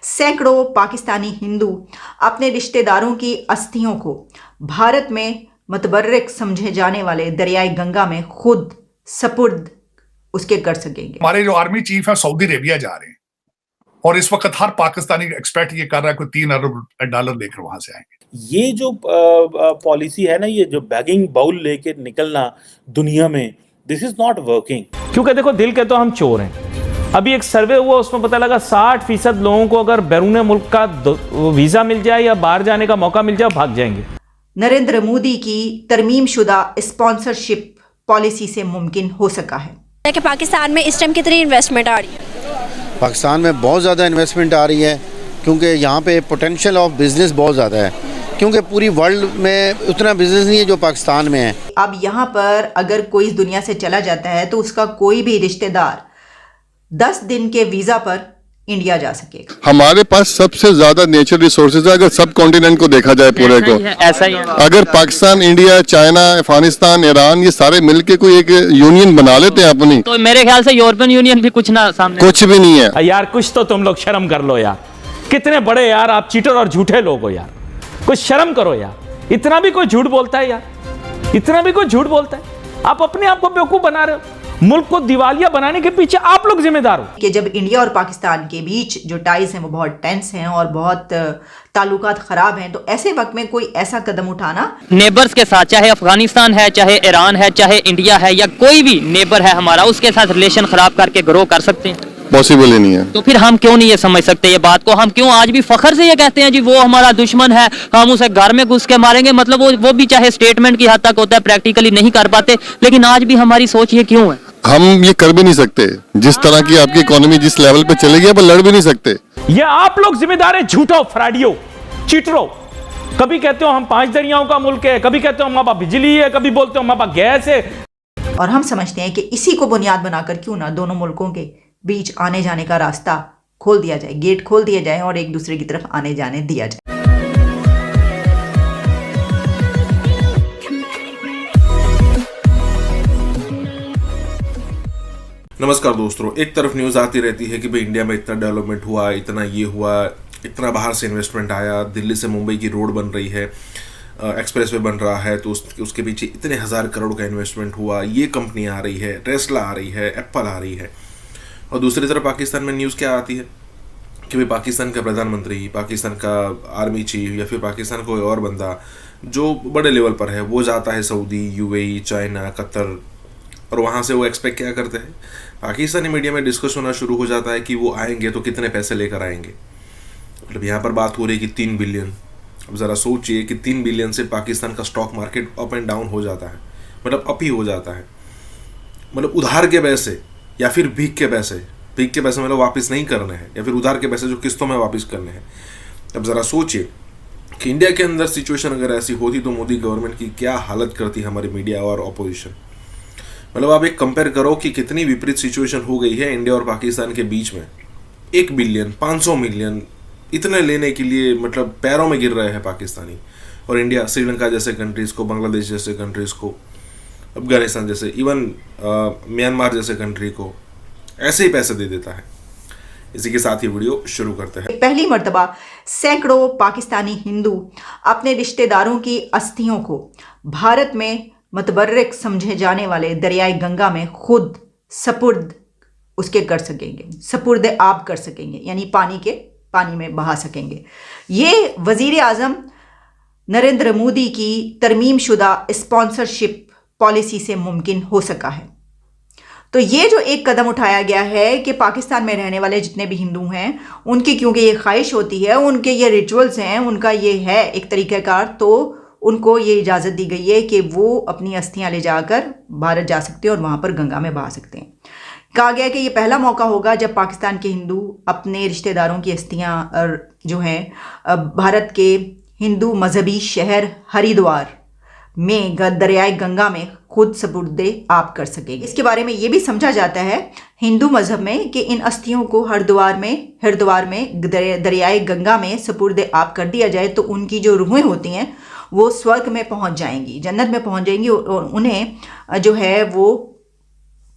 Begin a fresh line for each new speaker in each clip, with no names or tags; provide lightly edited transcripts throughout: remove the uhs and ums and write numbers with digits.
सैकड़ों पाकिस्तानी हिंदू अपने रिश्तेदारों की अस्थियों को भारत में मतबर्रिक समझे जाने वाले दरियाई गंगा में खुद सपुर्द उसके कर सकेंगे।
हमारे जो आर्मी चीफ है सऊदी अरेबिया जा रहे हैं और इस वक्त हर पाकिस्तानी एक्सपर्ट ये कर रहा है कोई $3 अरब लेकर वहां से आएंगे।
ये जो पॉलिसी है ना, ये जो बैगिंग बाउल लेके निकलना दुनिया में, दिस इज नॉट वर्किंग।
क्योंकि देखो, दिल के तो हम चोर हैं। अभी एक सर्वे हुआ, उसमें पता लगा 60% लोगों को अगर बैरून मुल्क का वीजा मिल जाए या बाहर जाने का मौका मिल जाए भाग जाएंगे।
नरेंद्र मोदी की तरमीम शुदा स्पॉन्सरशिप पॉलिसी से मुमकिन हो सका है
कि पाकिस्तान में इस टाइम कितनी इन्वेस्टमेंट आ रही है।
पाकिस्तान में बहुत ज़्यादा इन्वेस्टमेंट आ रही है क्योंकि यहाँ पे पोटेंशियल ऑफ बिज़नेस बहुत ज़्यादा है, क्योंकि पूरी वर्ल्ड में उतना बिज़नेस नहीं है जो पाकिस्तान में है।
अब यहाँ पर अगर कोई इस दुनिया से चला जाता है तो उसका कोई भी रिश्तेदार 10 दिन के वीज़ा पर इंडिया जा सकेगा।
हमारे पास सबसे ज्यादा नेचुरल रिसोर्सेज है अगर सब कॉन्टिनेंट को देखा जाए पूरे को।
ऐसा ही है।
अगर Pakistan, India, China, Afghanistan, Iran ये सारे मिलके कोई एक यूनियन बना लेते हैं अपनी, तो
मेरे ख्याल से यूरोपियन यूनियन भी कुछ ना सामने
कुछ भी नहीं है।
यार कुछ तो तुम लोग शर्म कर लो यार। कितने बड़े यार आप चीटर और झूठे लोग हो यार, कुछ शर्म करो यार। इतना भी कोई झूठ बोलता है यार, इतना भी कोई झूठ बोलता है। आप अपने आप को बेवकूफ बना रहे हो। मुल्क को दिवालिया बनाने के पीछे आप लोग जिम्मेदार हो।
कि जब इंडिया और पाकिस्तान के बीच जो टाइज हैं वो बहुत टेंस हैं और बहुत ताल्लुकात खराब हैं, तो ऐसे वक्त में कोई ऐसा कदम उठाना,
नेबर्स के साथ, चाहे अफगानिस्तान है, चाहे ईरान है, चाहे इंडिया है, या कोई भी नेबर है हमारा, उसके साथ रिलेशन खराब करके ग्रो कर सकते हैं?
पॉसिबल ही नहीं है।
तो फिर हम क्यों नहीं ये समझ सकते ये बात को? हम क्यों आज भी फखर से ये कहते हैं जी वो हमारा दुश्मन है, हम उसे घर में घुस के मारेंगे? मतलब वो भी चाहे स्टेटमेंट की हद तक होता है, प्रैक्टिकली नहीं कर पाते, लेकिन आज भी हमारी सोच ये क्यों है?
हम ये कर भी नहीं सकते। जिस तरह की आपकी इकोनॉमी जिस लेवल पे चलेगी आप लड़ भी नहीं सकते।
ये आप लोग जिम्मेदार है, झूठो, फ्रॉडियो, चीटरो। कभी कहते हो हम 5 दरियाओं का मुल्क है, कभी कहते हो हमारे पास बिजली है, कभी बोलते हो हमारे पास गैस है।
और हम समझते हैं कि इसी को बुनियाद बनाकर क्यों ना दोनों मुल्कों के बीच आने जाने का रास्ता खोल दिया जाए, गेट खोल दिया जाए और एक दूसरे की तरफ आने जाने दिया जाए।
नमस्कार दोस्तों, एक तरफ न्यूज़ आती रहती है कि भाई इंडिया में इतना डेवलपमेंट हुआ, इतना ये हुआ, इतना बाहर से इन्वेस्टमेंट आया, दिल्ली से मुंबई की रोड बन रही है, एक्सप्रेसवे बन रहा है, तो उसके पीछे इतने 1000 करोड़ का इन्वेस्टमेंट हुआ, ये कंपनी आ रही है, टेस्ला आ रही है, एप्पल आ रही है। और दूसरी तरफ पाकिस्तान में न्यूज़ क्या आती है कि भाई पाकिस्तान का प्रधानमंत्री, पाकिस्तान का आर्मी चीफ या फिर पाकिस्तान कोई और बंदा जो बड़े लेवल पर है वो जाता है सऊदी, यूएई, चाइना, कतर, और वहाँ से वो एक्सपेक्ट क्या करते हैं? पाकिस्तानी मीडिया में डिस्कस होना शुरू हो जाता है कि वो आएंगे तो कितने पैसे लेकर आएंगे। मतलब यहाँ पर बात हो रही है कि 3 बिलियन। अब ज़रा सोचिए कि 3 बिलियन से पाकिस्तान का stock market up and down हो जाता है, मतलब अप ही हो जाता है। मतलब उधार के पैसे या फिर भीख के पैसे, भीख के पैसे मतलब वापस नहीं करने हैं, या फिर उधार के पैसे जो किस्तों में वापस करने हैं। अब ज़रा सोचिए कि इंडिया के अंदर सिचुएशन अगर ऐसी होती तो मोदी गवर्नमेंट की क्या हालत करती हमारी मीडिया और अपोजिशन। मतलब आप एक कंपेयर करो कि कितनी विपरीत सिचुएशन हो गई है इंडिया और पाकिस्तान के बीच में। 1 बिलियन, 500 मिलियन इतने लेने के लिए मतलब पैरों में गिर रहे हैं पाकिस्तानी, और इंडिया श्रीलंका जैसे कंट्रीज़ को, बांग्लादेश जैसे कंट्रीज़ को, अफगानिस्तान जैसे, इवन म्यांमार जैसे कंट्री को ऐसे ही पैसे दे देता है। इसी के साथ ही वीडियो शुरू करते हैं।
पहली मर्तबा सैकड़ों पाकिस्तानी हिंदू अपने रिश्तेदारों की अस्थियों को भारत में मतबर्रिक समझे जाने वाले दरियाई गंगा में खुद सपुर्द उसके कर सकेंगे, सपुर्द आब कर सकेंगे, यानी पानी में बहा सकेंगे। ये वजीर आज़म नरेंद्र मोदी की तरमीम शुदा स्पॉन्सरशिप पॉलिसी से मुमकिन हो सका है। तो ये जो एक कदम उठाया गया है कि पाकिस्तान में रहने वाले जितने भी हिंदू हैं उनकी, क्योंकि ये ख्वाहिश होती है, उनके ये रिचुअल्स हैं, उनका ये है एक तरीक़ाकार, तो उनको ये इजाज़त दी गई है कि वो अपनी अस्थियां ले जाकर भारत जा सकते हैं और वहाँ पर गंगा में बहा सकते हैं। कहा गया कि ये पहला मौका होगा जब पाकिस्तान के हिंदू अपने रिश्तेदारों की अस्थियां जो हैं भारत के हिंदू मजहबी शहर हरिद्वार में दरियाई गंगा में खुद सपुर्दे आब कर सकेंगे। इसके बारे में ये भी समझा जाता है हिंदू मजहब में कि इन अस्थियों को हरिद्वार में दरियाई गंगा में सपुर्दे आब कर दिया जाए तो उनकी जो रूहें होती हैं वो स्वर्ग में पहुंच जाएंगी, जन्नत में पहुंच जाएंगी, और उन्हें जो है वो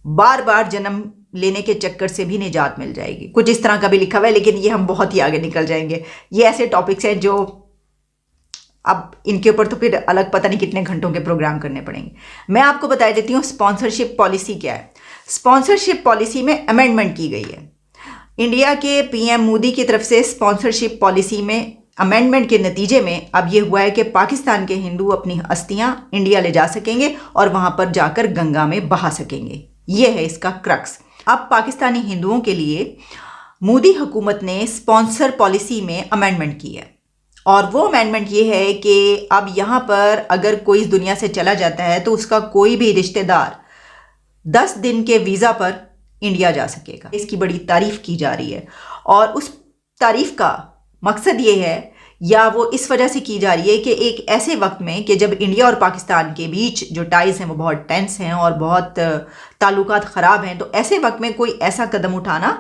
बार बार जन्म लेने के चक्कर से भी निजात मिल जाएगी, कुछ इस तरह का भी लिखा हुआ है। लेकिन ये हम बहुत ही आगे निकल जाएंगे। ये ऐसे टॉपिक्स हैं जो अब इनके ऊपर तो फिर अलग पता नहीं कितने घंटों के प्रोग्राम करने पड़ेंगे। मैं आपको बता देती हूँ स्पॉन्सरशिप पॉलिसी क्या है। स्पॉन्सरशिप पॉलिसी में अमेंडमेंट की गई है। इंडिया के पीएम मोदी की तरफ से स्पॉन्सरशिप पॉलिसी में अमेंडमेंट के नतीजे में अब ये हुआ है कि पाकिस्तान के हिंदू अपनी अस्थियां इंडिया ले जा सकेंगे और वहां पर जाकर गंगा में बहा सकेंगे। ये है इसका क्रक्स। अब पाकिस्तानी हिंदुओं के लिए मोदी हुकूमत ने स्पॉन्सर पॉलिसी में अमेंडमेंट की है और वो अमेंडमेंट ये है कि अब यहाँ पर अगर कोई इस दुनिया से चला जाता है तो उसका कोई भी रिश्तेदार 10 दिन के वीज़ा पर इंडिया जा सकेगा। इसकी बड़ी तारीफ की जा रही है और उस तारीफ का मकसद ये है या वो इस वजह से की जा रही है कि एक ऐसे वक्त में कि जब इंडिया और पाकिस्तान के बीच जो टाइज हैं वो बहुत टेंस हैं और बहुत ताल्लुकात ख़राब हैं, तो ऐसे वक्त में कोई ऐसा कदम उठाना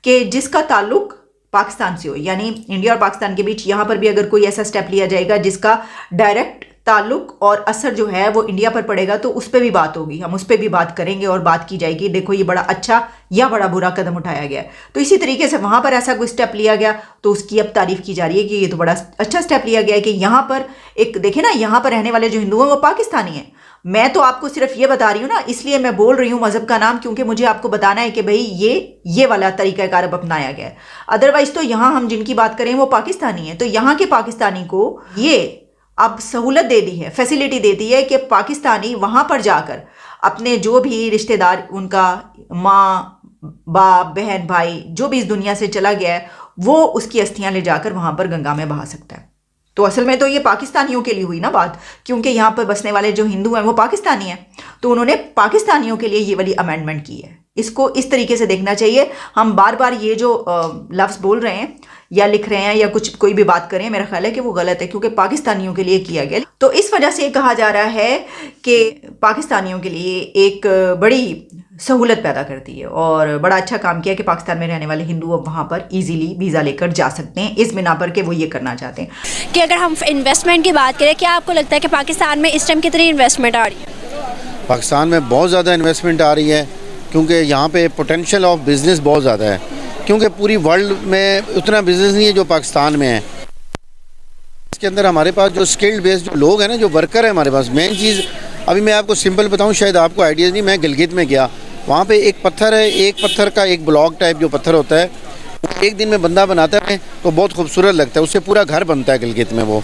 कि जिसका ताल्लुक पाकिस्तान से हो, यानी इंडिया और पाकिस्तान के बीच यहाँ पर भी अगर कोई ऐसा स्टेप लिया जाएगा जिसका डायरेक्ट ताल्लुक और असर जो है वो इंडिया पर पड़ेगा तो उस पर भी बात होगी, हम उस पर भी बात करेंगे और बात की जाएगी देखो ये बड़ा अच्छा या बड़ा बुरा कदम उठाया गया। तो इसी तरीके से वहाँ पर ऐसा कोई स्टेप लिया गया तो उसकी अब तारीफ की जा रही है कि ये तो बड़ा अच्छा स्टेप लिया गया है कि यहाँ पर एक देखे ना, यहाँ पर रहने वाले जो हिंदू हैं वो पाकिस्तानी हैं। मैं तो आपको सिर्फ ये बता रही हूँ ना, इसलिए मैं बोल रही हूँ मजहब का नाम, क्योंकि मुझे आपको बताना है कि भाई ये वाला तरीक़ाकार अब अपनाया गया है। अदरवाइज तो यहाँ हम जिनकी बात करें वो पाकिस्तानी है, तो यहाँ के पाकिस्तानी को ये अब सहूलत दे दी है, फैसिलिटी दे दी है कि पाकिस्तानी वहाँ पर जाकर अपने जो भी रिश्तेदार, उनका माँ बाप बहन भाई जो भी इस दुनिया से चला गया है, वो उसकी अस्थियाँ ले जाकर वहाँ पर गंगा में बहा सकता है। तो असल में तो ये पाकिस्तानियों के लिए हुई ना बात, क्योंकि यहाँ पर बसने वाले जो हिंदू हैं वो पाकिस्तानी हैं, तो उन्होंने पाकिस्तानियों के लिए ये वाली अमेंडमेंट की है। इसको इस तरीके से देखना चाहिए। हम बार बार ये जो लफ्ज़ बोल रहे हैं या लिख रहे हैं या कुछ कोई भी बात करें, मेरा ख्याल है कि वो गलत है, क्योंकि पाकिस्तानियों के लिए किया गया। तो इस वजह से कहा जा रहा है कि पाकिस्तानियों के लिए एक बड़ी सहूलत पैदा करती है और बड़ा अच्छा काम किया कि पाकिस्तान में रहने वाले हिंदू अब वहाँ पर इजीली वीज़ा लेकर जा सकते हैं, इस बिना पर कि वो ये करना चाहते हैं।
कि अगर हम इन्वेस्टमेंट की बात करें, क्या आपको लगता है कि पाकिस्तान में इस टाइम कितनी इन्वेस्टमेंट आ रही है?
पाकिस्तान में बहुत ज़्यादा इन्वेस्टमेंट आ रही है क्योंकि यहाँ पे पोटेंशियल ऑफ बिज़नेस बहुत ज़्यादा है, क्योंकि पूरी वर्ल्ड में उतना बिज़नेस नहीं है जो पाकिस्तान में है। इसके अंदर हमारे पास जो स्किल्ड बेस्ड जो लोग हैं ना, जो वर्कर है हमारे पास, मेन चीज़ अभी मैं आपको सिंपल बताऊं, शायद आपको आइडिया नहीं। मैं गिलगित में गया, वहाँ पे एक पत्थर है, एक पत्थर का एक ब्लॉक टाइप जो पत्थर होता है, एक दिन में बंदा बनाता है तो बहुत खूबसूरत लगता है, उससे पूरा घर बनता है गिलगित में वो।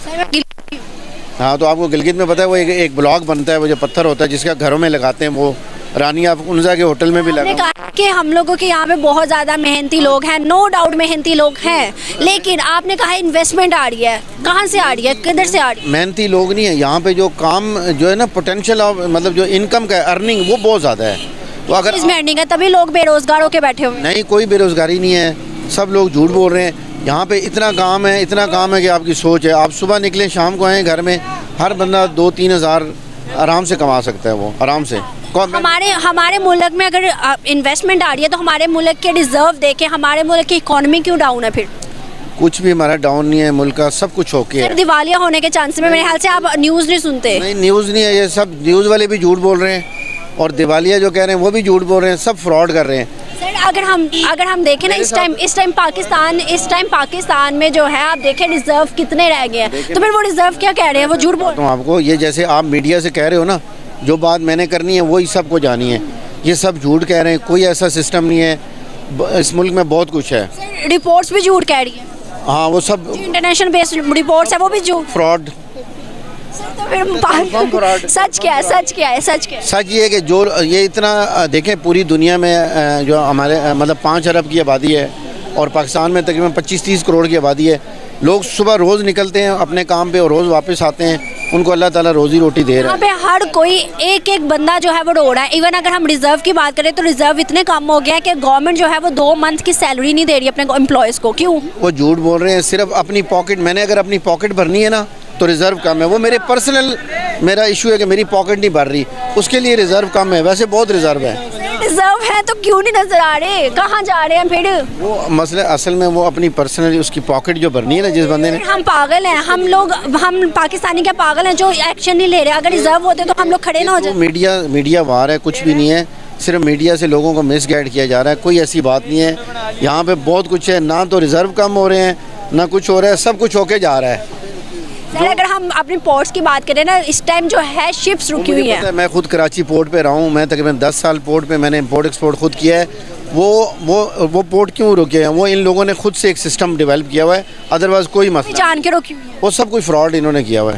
हाँ, तो आपको गिलगित में पता है वो एक ब्लॉक बनता है, वो जो पत्थर होता है जिसका घरों में लगाते हैं, वो रानी आप उनजा के होटल में भी लगा
कि हम लोगों के यहाँ पे बहुत ज़्यादा मेहनती लोग हैं, नो डाउट मेहनती लोग हैं, लेकिन आपने कहा इन्वेस्टमेंट आ रही है, कहाँ से आ रही है, किधर से आ रही है?
मेहनती लोग नहीं है यहाँ पे, जो काम जो है ना पोटेंशियल ऑफ मतलब जो इनकम का अर्निंग वो बहुत ज़्यादा है। तो अगर
इसमें अर्निंग है तभी लोग बेरोजगार होकर बैठे हुए हैं।
नहीं, कोई बेरोजगारी नहीं है, सब लोग झूठ बोल रहे हैं। यहाँ पे इतना काम है, इतना काम है कि आपकी सोच है। आप सुबह निकलें शाम को आएँ, घर में हर बंदा 2-3 हज़ार आराम से कमा सकता है, वो आराम से।
हमारे मुल्क में अगर इन्वेस्टमेंट आ रही है तो हमारे मुल्क के रिजर्व देके हमारे मुल्क की इकोनॉमी क्यों डाउन है? फिर
कुछ भी हमारा डाउन नहीं है, मुल्क का सब कुछ ओके है।
दिवालिया होने के चांसेस में, मेरे ख्याल से आप न्यूज़ नहीं सुनते।
नहीं, न्यूज़ नहीं है, ये सब न्यूज़ वाले भी झूठ बोल रहे हैं और दिवालिया जो कह रहे हैं वो भी झूठ बोल रहे हैं, सब फ्रॉड कर रहे हैं।
सर अगर हम देखें ना, इस टाइम पाकिस्तान में जो है, आप देखें रिजर्व कितने रह गए हैं, तो फिर वो रिजर्व क्या कह रहे हैं? वो झूठ बोल रहे हैं।
आपको ये जैसे आप मीडिया से कह रहे हो ना, जो बात मैंने करनी है वही सबको जानी है, ये सब झूठ कह रहे हैं। कोई ऐसा सिस्टम नहीं है, इस मुल्क में बहुत कुछ है।
रिपोर्ट्स भी झूठ कह रही है।
हाँ, वो सब
इंटरनेशनल बेस्ड रिपोर्ट्स है, वो भी झूठ,
फ्रॉड।
सच क्या है? सच क्या है? सच क्या है?
सच ये है कि जो ये इतना देखें, पूरी दुनिया में जो हमारे मतलब 5 अरब की आबादी है और पाकिस्तान में तकरीबन 25-30 करोड़ की आबादी है। लोग सुबह रोज़ निकलते हैं अपने काम पे और रोज़ वापस आते हैं, उनको अल्लाह ताला रोज़ी रोटी दे रहा है।
यहाँ पे हर कोई एक बंदा जो है वो रो रहा है। इवन अगर हम रिजर्व की बात करें तो रिजर्व इतने कम हो गया है कि गवर्नमेंट जो है वो 2 मंथ की सैलरी नहीं दे रही अपने एम्प्लॉयज़ को। क्यों?
वो झूठ बोल रहे हैं, सिर्फ अपनी पॉकेट। मैंने अगर अपनी पॉकेट भरनी है ना तो रिज़र्व कम है, वो मेरे पर्सनल मेरा इशू है कि मेरी पॉकेट नहीं भर रही, उसके लिए रिज़र्व कम है। वैसे बहुत रिज़र्व है।
रिजर्व है तो क्यों नहीं नजर आ रहे? कहाँ जा रहे हैं फिर?
वो मसला असल में वो अपनी पर्सनल उसकी पॉकेट जो भरनी है ना जिस बंदे ने।
हम पागल हैं, हम पाकिस्तानी क्या पागल हैं जो एक्शन नहीं ले रहे? अगर रिजर्व होते तो हम लोग खड़े ना हो जाते।
मीडिया वार है, कुछ भी नहीं है। सिर्फ मीडिया से लोगों को मिसगाइड किया जा रहा है। कोई ऐसी बात नहीं है, यहाँ पे बहुत कुछ है, ना तो रिजर्व कम हो रहे हैं ना कुछ हो रहा है, सब कुछ होके जा रहा है।
सर अगर हम अपने पोर्ट्स की बात करें ना, इस टाइम जो है शिप्स रुकी हुई हैं।
मैं खुद कराची पोर्ट पे रहा हूँ, मैं तकरीबन 10 साल पोर्ट पे मैंने इंपोर्ट एक्सपोर्ट खुद किया है। वो पोर्ट क्यों रुके हैं? वो इन लोगों ने खुद से एक सिस्टम डेवलप किया हुआ है, अदरवाइज कोई मसला
जान के रुकी हुई है।
वो सब कुछ फ्रॉड इन्होंने किया हुआ है।